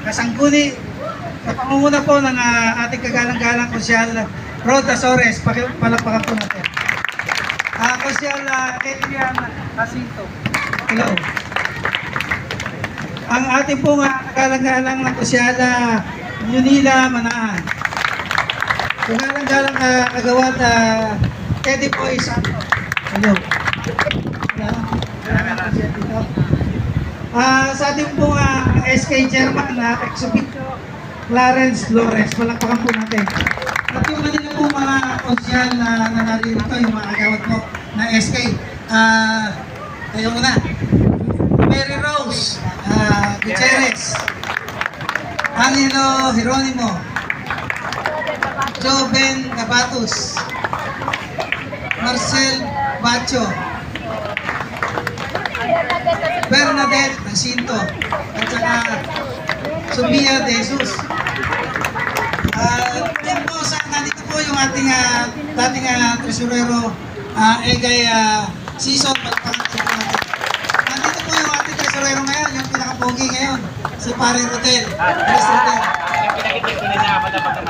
kasangguni sa pangunguna po ng ating kagalang-galang Konsyal Rod Azores. Palakpakan po natin. Konsyal Adrian Jacinto. Hello. Ang ating pong kagalang-galang ng Konsyal Yunila Manaan. Kagalang-galang kagawad Eddie Boy Santo. Hello. Sa ating pong SK Chairman na Exhibito Clarence Flores, palakpakan po natin. At yung kanina po mga konsyal na narito, yung mga agawad po na SK, tayo na. Mary Rose Gutierrez, Angelo Jeronimo, Joven Gabatus, Marcel Bacho, Bernadette Jacinto, at saka Sofia De Jesus. Yan po, nandito po yung ating dating tresurero Egay Season. Nandito po yung ating tresurero ngayon, yung pinaka-pogi ngayon, si Pare Rodel.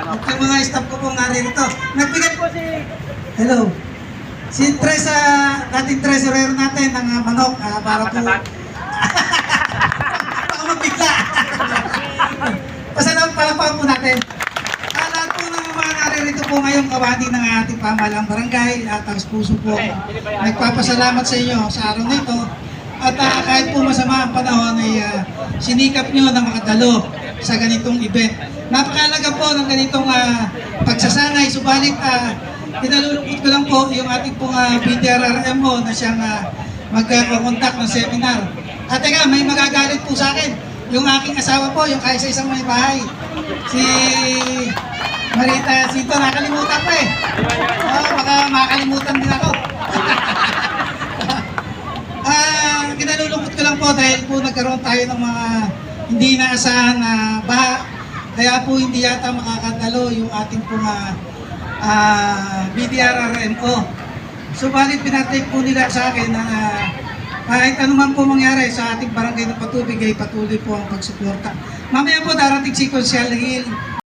At yung mga staff ko pong narito. Nagbigay po si... Hello. Si Teresa, dating tresurero natin ng manok, para po... Baka magbigla. Pasalamat pala po natin. Lahat po ng mga naririto po ngayong kawani ng ating pamahalang barangay at ang puso po. Nagpapasalamat sa inyo sa araw na ito. At kahit po masama ang panahon ay sinikap nyo na makadalo sa ganitong event. Napakalaga po ng ganitong pagsasanay. Subalit, pinalulungkot ko lang po yung ating pong BDRRMO na siyang mag-contact ng seminar. At teka, may magagalit po sa akin. Yung aking asawa po, yung kaisa-isang may bahay. Si Marita Sito, nakalimutan ko eh. Baka makalimutan din ako. Kinalulungkot ko lang po dahil po nagkaroon tayo ng mga hindi inaasahan na baha. Kaya po hindi yata makakadalo yung ating pong BDRRMO. Subalit pinatake po nila sa akin na kahit anuman po mangyari sa ating barangay ng Patubig ay patuloy po ang pagsuporta. Mamaya po darating si Konsyal Gil.